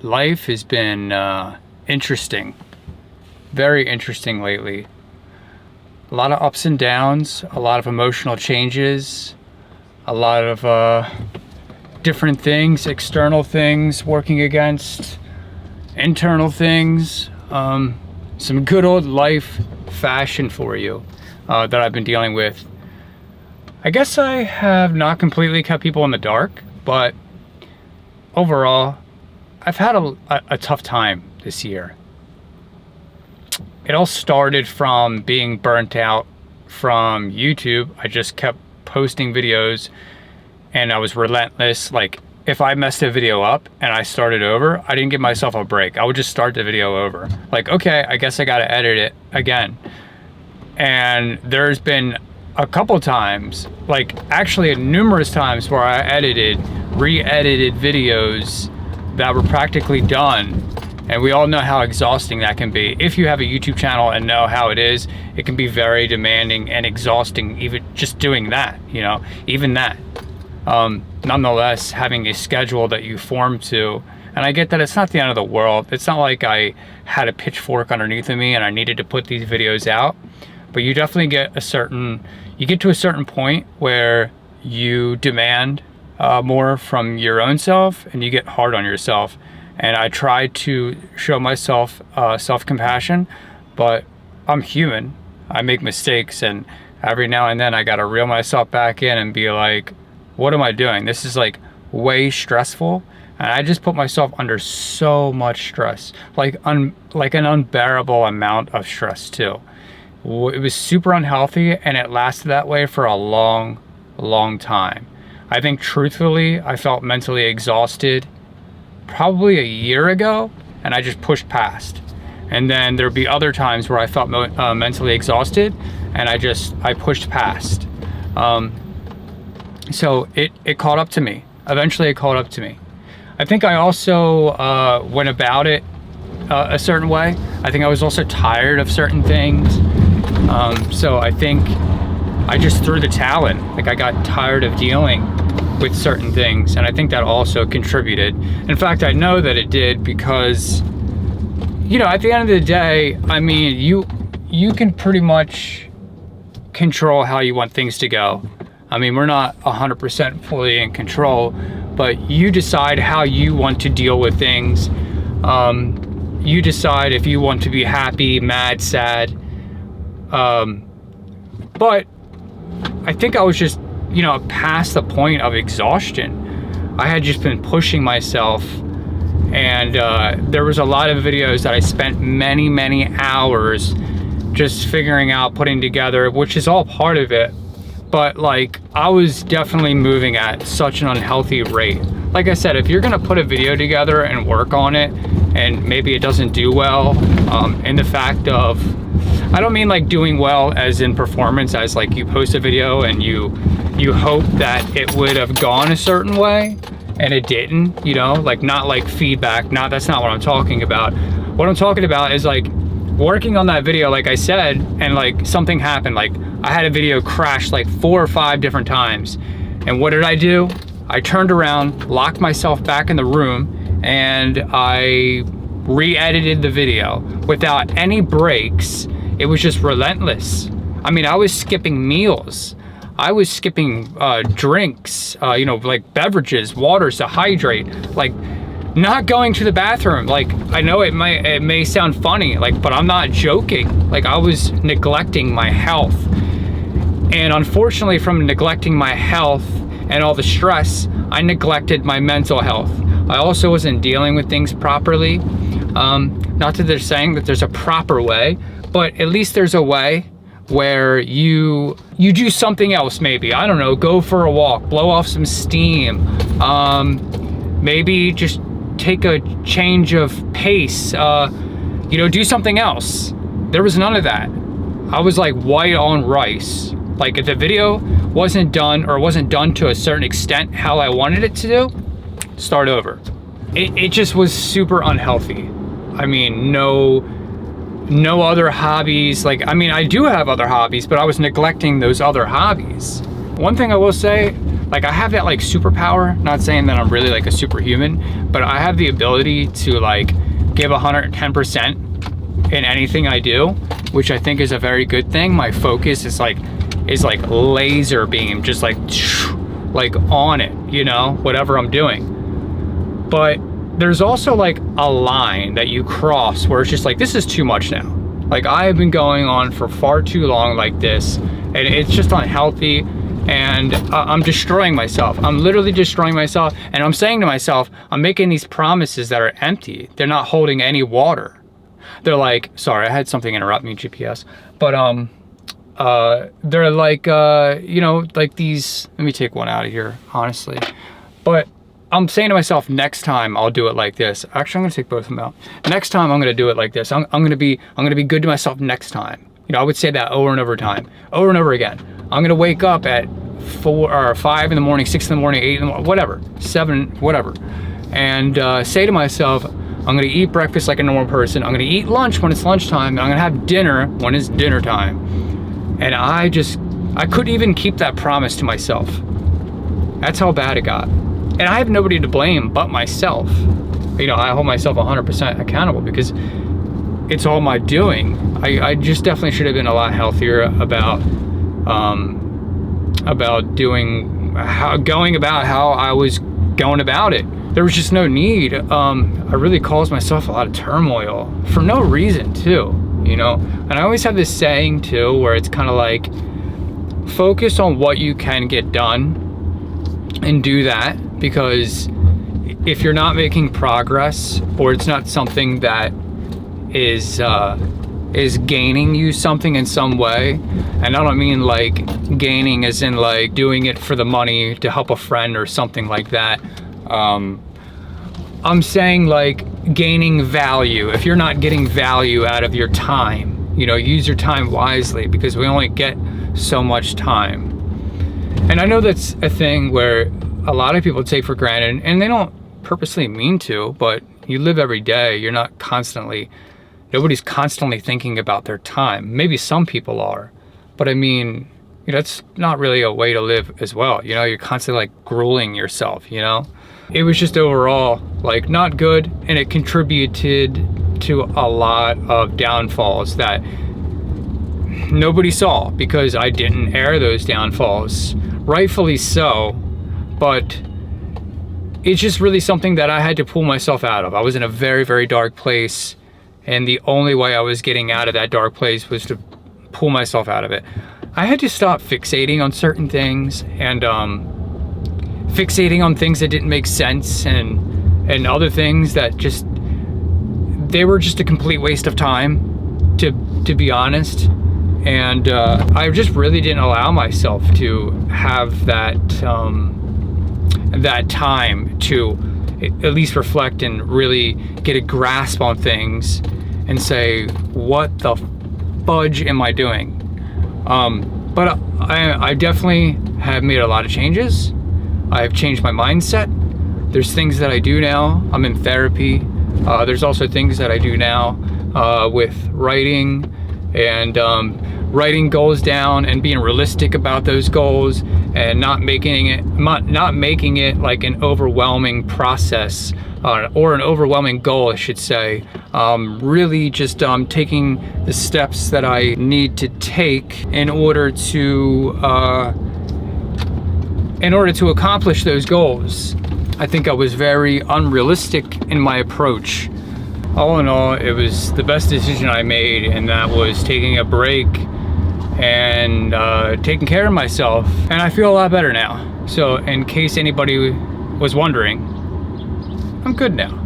Life has been interesting, very interesting lately. A lot of ups and downs, a lot of emotional changes, a lot of different things, external things working against internal things. Some good old life fashion for you that I've been dealing with. I guess I have not completely kept people in the dark, but overall, I've had a tough time this year. It all started from being burnt out from YouTube. I just kept posting videos and I was relentless. Like, if I messed a video up and I started over, I didn't give myself a break. I would just start the video over. Like, okay, I guess I gotta edit it again. And there's been a couple times, like actually numerous times, where I re-edited videos that were practically done. And we all know how exhausting that can be. If you have a YouTube channel and know how it is, it can be very demanding and exhausting, even just doing that, even that. Nonetheless, having a schedule that you form to, and I get that it's not the end of the world. It's not like I had a pitchfork underneath of me and I needed to put these videos out, but you definitely get to a certain point where you demand more from your own self and you get hard on yourself. And I try to show myself self-compassion, but I'm human. I make mistakes, and every now and then I gotta reel myself back in and be like, what am I doing? This is like way stressful. And I just put myself under so much stress, like an unbearable amount of stress too. It was super unhealthy, and it lasted that way for a long, long time. I think truthfully, I felt mentally exhausted probably a year ago, and I just pushed past. And then there'd be other times where I felt mentally exhausted, and I pushed past. So it caught up to me. Eventually it caught up to me. I think I also went about it a certain way. I think I was also tired of certain things. So I think I just threw the towel in. Like, I got tired of dealing with certain things, and I think that also contributed. In fact, I know that it did, because at the end of the day, I mean, you can pretty much control how you want things to go. I mean, we're not 100% fully in control, but you decide how you want to deal with things. You decide if you want to be happy, mad, sad. But I think I was just past the point of exhaustion. I had just been pushing myself, and there was a lot of videos that I spent many, many hours just figuring out, putting together, which is all part of it. But like, I was definitely moving at such an unhealthy rate. Like I said, if you're gonna put a video together and work on it, and maybe it doesn't do well, in the fact of, I don't mean like doing well as in performance, as like you post a video and you hope that it would have gone a certain way and it didn't, like, not like feedback. That's not what I'm talking about. What I'm talking about is like working on that video, like I said, and like something happened. Like, I had a video crash like 4 or 5 different times. And what did I do? I turned around, locked myself back in the room, and I re-edited the video without any breaks. It was just relentless. I mean, I was skipping meals. I was skipping drinks, like beverages, waters to hydrate, like not going to the bathroom. Like, I know it may sound funny, like, but I'm not joking. Like, I was neglecting my health. And unfortunately, from neglecting my health and all the stress, I neglected my mental health. I also wasn't dealing with things properly. Not that they're saying that there's a proper way, but at least there's a way where you do something else. Maybe, I don't know, go for a walk, blow off some steam, maybe just take a change of pace, do something else. There was none of that. I was like white on rice. Like, if the video wasn't done, or wasn't done to a certain extent how I wanted it to do, start over. It just was super unhealthy. I mean, no other hobbies. Like, I mean, I do have other hobbies, but I was neglecting those other hobbies. One thing I will say, like I have that like superpower, not saying that I'm really like a superhuman, but I have the ability to like give 110% in anything I do, which I think is a very good thing. My focus is like laser beam, just like on it, you know, whatever I'm doing. But there's also like a line that you cross where it's just like, this is too much now. Like I have been going on for far too long like this, and it's just unhealthy, and I'm destroying myself. I'm literally destroying myself, and I'm saying to myself, I'm making these promises that are empty. They're not holding any water. They're like, sorry, I had something interrupt me, GPS, but they're like, you know, like these, let me take one out of here, honestly. But I'm saying to myself, next time I'll do it like this. Actually, I'm gonna take both of them out. Next time I'm gonna do it like this. I'm gonna be good to myself next time. You know, I would say that over and over again. I'm gonna wake up at 4 or 5 in the morning, 6 in the morning, 8 in the morning, whatever, 7, whatever. And say to myself, I'm gonna eat breakfast like a normal person. I'm gonna eat lunch when it's lunchtime. And I'm gonna have dinner when it's dinner time. And I couldn't even keep that promise to myself. That's how bad it got. And I have nobody to blame but myself. You know, I hold myself 100% accountable because it's all my doing. I just definitely should have been a lot healthier about going about how I was going about it. There was just no need. I really caused myself a lot of turmoil for no reason too, you know? And I always have this saying too, where it's kind of like, focus on what you can get done and do that, because if you're not making progress, or it's not something that is gaining you something in some way, and I don't mean like gaining as in like doing it for the money to help a friend or something like that. I'm saying like gaining value. If you're not getting value out of your time, you know, use your time wisely, because we only get so much time. And I know that's a thing where a lot of people take for granted, and they don't purposely mean to, but you live every day. You're not constantly, nobody's constantly thinking about their time. Maybe some people are, but I mean, you know, that's not really a way to live as well. You know, you're constantly like grueling yourself, you know? It was just overall like not good, and it contributed to a lot of downfalls that nobody saw because I didn't air those downfalls. Rightfully so, but it's just really something that I had to pull myself out of. I was in a very, very dark place, and the only way I was getting out of that dark place was to pull myself out of it. I had to stop fixating on certain things, and fixating on things that didn't make sense, and other things that just, they were just a complete waste of time, to be honest. And I just really didn't allow myself to have that that time to at least reflect and really get a grasp on things and say, what the fudge am I doing? But I definitely have made a lot of changes. I've changed my mindset. There's things that I do now. I'm in therapy. There's also things that I do now with writing, and writing goals down and being realistic about those goals, and not making it like an overwhelming process, or an overwhelming goal, I should say. Really just taking the steps that I need to take in order to accomplish those goals. I think I was very unrealistic in my approach. All in all, it was the best decision I made, and that was taking a break and taking care of myself. And I feel a lot better now. So in case anybody was wondering, I'm good now.